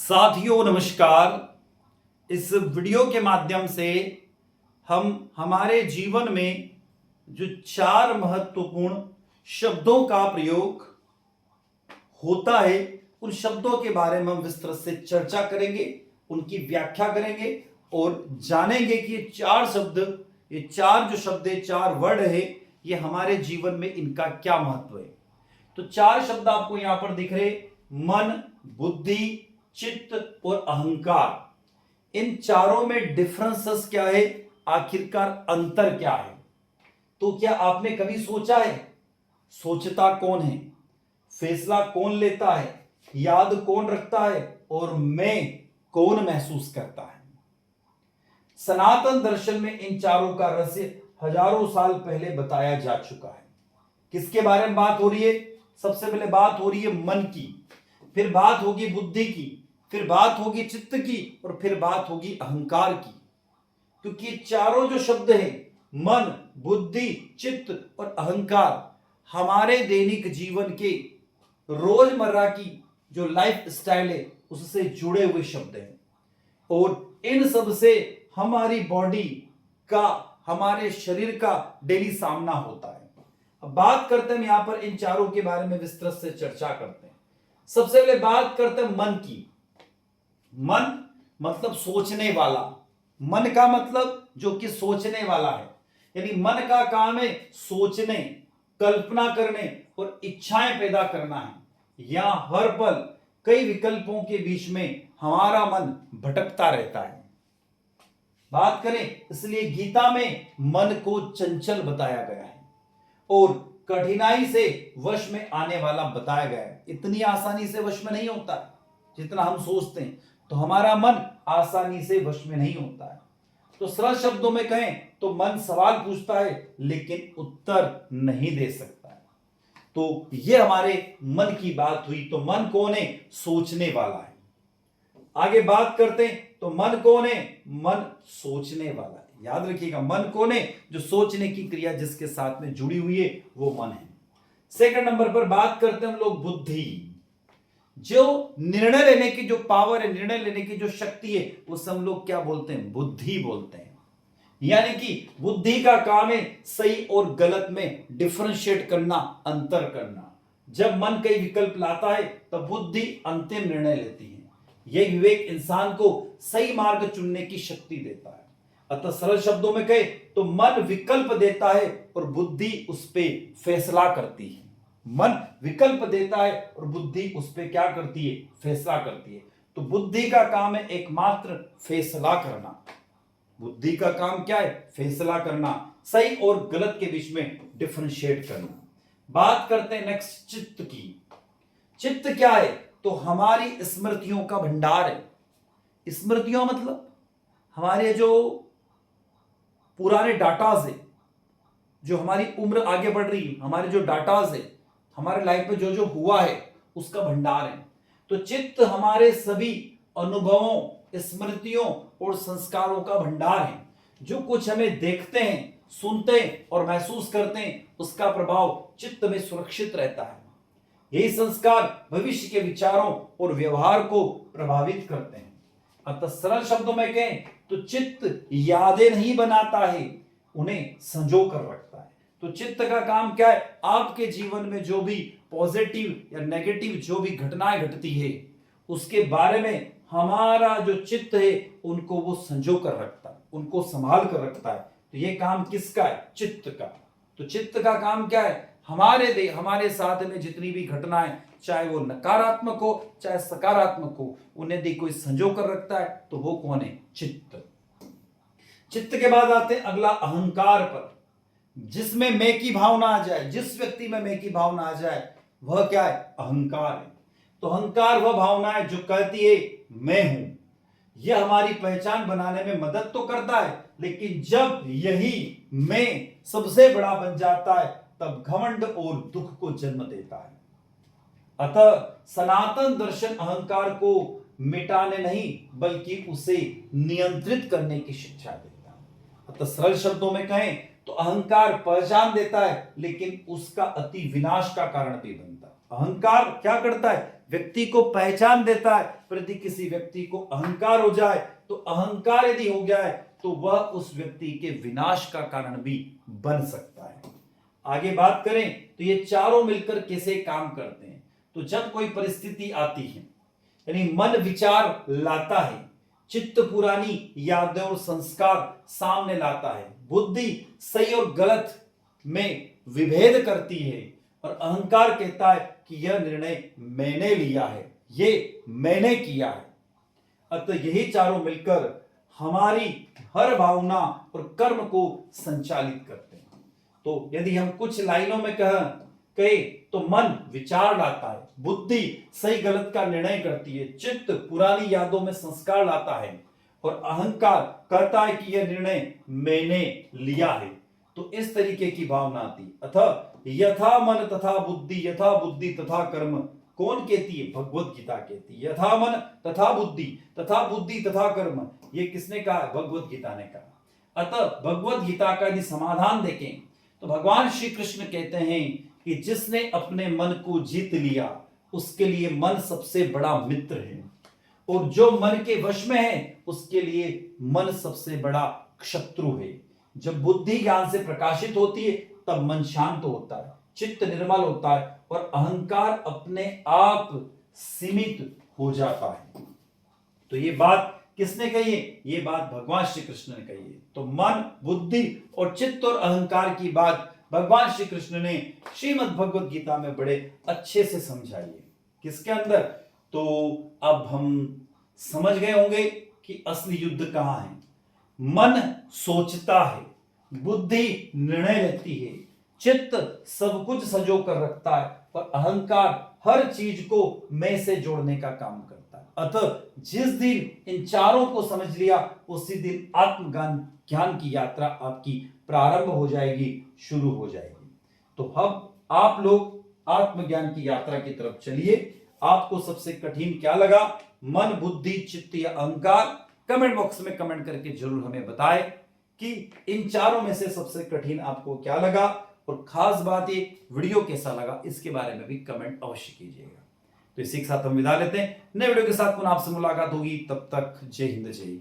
साथियों नमस्कार। इस वीडियो के माध्यम से हम हमारे जीवन में जो चार महत्वपूर्ण शब्दों का प्रयोग होता है उन शब्दों के बारे में हम विस्तृत से चर्चा करेंगे, उनकी व्याख्या करेंगे और जानेंगे कि ये चार शब्द, ये चार जो शब्द है, चार वर्ड है, ये हमारे जीवन में इनका क्या महत्व है। तो चार शब्द आपको यहां पर दिख रहे, मन, बुद्धि, चित्त और अहंकार। इन चारों में डिफरेंसेस क्या है, आखिरकार अंतर क्या है। तो क्या आपने कभी सोचा है सोचता कौन है, फैसला कौन लेता है, याद कौन रखता है और मैं कौन महसूस करता है। सनातन दर्शन में इन चारों का रहस्य हजारों साल पहले बताया जा चुका है। किसके बारे में बात हो रही है? सबसे पहले बात हो रही है मन की, फिर बात होगी बुद्धि की, फिर बात होगी चित्त की और फिर बात होगी अहंकार की। क्योंकि चारों जो शब्द हैं, मन, बुद्धि, चित्त और अहंकार, हमारे दैनिक जीवन के रोजमर्रा की जो लाइफ स्टाइल है उससे जुड़े हुए शब्द हैं और इन सब से हमारी बॉडी का, हमारे शरीर का डेली सामना होता है। अब बात करते हैं यहां पर इन चारों के बारे में विस्तृत से चर्चा करते हैं। सबसे पहले बात करते हैं मन की। मन मतलब सोचने वाला, मन का मतलब जो कि सोचने वाला है, यानी मन का काम है सोचने, कल्पना करने और इच्छाएं पैदा करना है। या हर पल कई विकल्पों के बीच में हमारा मन भटकता रहता है। बात करें, इसलिए गीता में मन को चंचल बताया गया है और कठिनाई से वश में आने वाला बताया गया है। इतनी आसानी से वश में नहीं होता जितना हम सोचते हैं, तो हमारा मन आसानी से वश में नहीं होता है। तो सरल शब्दों में कहें तो मन सवाल पूछता है लेकिन उत्तर नहीं दे सकता है। तो ये हमारे मन की बात हुई। तो मन कौन है? सोचने वाला है। आगे बात करते हैं, तो मन कौन है? मन सोचने वाला है। याद रखिएगा, मन कौन है? जो सोचने की क्रिया जिसके साथ में जुड़ी हुई है वो मन है। सेकंड नंबर पर बात करते हैं हम लोग बुद्धि। जो निर्णय लेने की जो पावर है, निर्णय लेने की जो शक्ति है, उसे हम लोग क्या बोलते हैं? बुद्धि बोलते हैं। यानी कि बुद्धि का काम है सही और गलत में डिफरेंशिएट करना, अंतर करना। जब मन कई विकल्प लाता है तब बुद्धि अंतिम निर्णय लेती है। यह विवेक इंसान को सही मार्ग चुनने की शक्ति देता है। अतः सरल शब्दों में कहे तो मन विकल्प देता है और बुद्धि उस पर फैसला करती है। मन विकल्प देता है और बुद्धि उस पर क्या करती है? फैसला करती है। तो बुद्धि का काम है एकमात्र फैसला करना। बुद्धि का काम क्या है? फैसला करना, सही और गलत के बीच में डिफरेंशिएट करना। बात करते हैं नेक्स्ट चित्त की। चित्त क्या है? तो हमारी स्मृतियों का भंडार है। स्मृतियों मतलब हमारे जो पुराने डाटाज है, जो हमारी उम्र आगे बढ़ रही है, हमारे जो डाटाज है, हमारे लाइफ में जो जो हुआ है उसका भंडार है। तो चित्त हमारे सभी अनुभवों, स्मृतियों और संस्कारों का भंडार है। जो कुछ हमें देखते हैं, सुनते हैं और महसूस करते हैं, उसका प्रभाव चित्त में सुरक्षित रहता है। यही संस्कार भविष्य के विचारों और व्यवहार को प्रभावित करते हैं। अतः सरल शब्दों में कहें तो चित्त यादें नहीं बनाता है, उन्हें संजो कर रखता है। तो चित्त का काम क्या है? आपके जीवन में जो भी पॉजिटिव या नेगेटिव जो भी घटनाएं घटती है उसके बारे में हमारा जो चित्त है उनको वो संजो कर रखता है, उनको संभाल कर रखता है। तो ये काम किसका है? चित्त का। तो चित्त का काम क्या है? हमारे साथ में जितनी भी घटनाएं, चाहे वो नकारात्मक हो चाहे सकारात्मक हो, उन्हें यदि कोई संजो कर रखता है तो वो कौन है? चित्त। चित्त के बाद आते हैं अगला अहंकार पर। जिसमें मैं की भावना आ जाए, जिस व्यक्ति में मैं की भावना आ जाए वह क्या है? अहंकार है। तो अहंकार वह भावना है जो कहती है मैं हूं। यह हमारी पहचान बनाने में मदद तो करता है, लेकिन जब यही मैं सबसे बड़ा बन जाता है तब घमंड और दुख को जन्म देता है। अतः सनातन दर्शन अहंकार को मिटाने नहीं बल्कि उसे नियंत्रित करने की शिक्षा देता है। अतः सरल शब्दों में कहें तो अहंकार पहचान देता है लेकिन उसका अति विनाश का कारण भी बनता है। अहंकार क्या करता है? व्यक्ति को पहचान देता है, पर यदि किसी व्यक्ति को अहंकार हो जाए तो अहंकार यदि हो गया है तो वह उस व्यक्ति के विनाश का कारण भी बन सकता है। आगे बात करें तो ये चारों मिलकर कैसे काम करते हैं। तो जब कोई परिस्थिति आती है, यानी मन विचार लाता है, चित्त पुरानी यादें और संस्कार सामने लाता है, बुद्धि सही और गलत में विभेद करती है और अहंकार कहता है कि यह निर्णय मैंने लिया है, ये मैंने किया है। अतः यही चारों मिलकर हमारी हर भावना और कर्म को संचालित करते हैं। तो यदि हम कुछ लाइनों में कहे तो मन विचार लाता है, बुद्धि सही गलत का निर्णय करती है, चित्त पुरानी यादों में संस्कार लाता है और अहंकार कहता है कि यह निर्णय मैंने लिया है। तो इस तरीके की भावना आती। अतः यथा मन तथा बुद्धि, यथा बुद्धि तथा कर्म कौन कहती है? भगवत गीता कहती है। यथा मन तथा बुद्धि तथा कर्म, ये किसने कहा? भगवत गीता ने कहा। अतः भगवत गीता का यदि समाधान देखें तो भगवान श्री कृष्ण कहते हैं कि जिसने अपने मन को जीत लिया उसके लिए मन सबसे बड़ा मित्र है, और जो मन के वश में है उसके लिए मन सबसे बड़ा शत्रु है। जब बुद्धि ज्ञान से प्रकाशित होती है तब मन शांत होता है, चित्त निर्मल होता है और अहंकार अपने आप सीमित हो जाता है। तो ये बात किसने कही है? ये बात भगवान श्री कृष्ण ने कही है। तो मन, बुद्धि और चित्त और अहंकार की बात भगवान श्री कृष्ण ने श्रीमद् भगवत गीता में बड़े अच्छे से समझाई है। किसके अंदर? तो अब हम समझ गए होंगे कि असली युद्ध कहां है। मन सोचता है, बुद्धि निर्णय लेती है, चित्त सब कुछ संजो कर रखता है और अहंकार हर चीज को मैं से जोड़ने का काम करता है। अतः जिस दिन इन चारों को समझ लिया उसी दिन आत्मज्ञान की यात्रा आपकी प्रारंभ हो जाएगी, शुरू हो जाएगी। तो अब आप लोग आत्मज्ञान की यात्रा की तरफ चलिए। आपको सबसे कठिन क्या लगा? मन, बुद्धि, चित्त या अहंकार? कमेंट बॉक्स में कमेंट करके जरूर हमें बताएं कि इन चारों में से सबसे कठिन आपको क्या लगा, और खास बात ये वीडियो कैसा लगा इसके बारे में भी कमेंट अवश्य कीजिएगा। तो इसी के साथ हम विदा लेते हैं। नए वीडियो के साथ पुनः आपसे मुलाकात होगी। तब तक जय हिंद, जय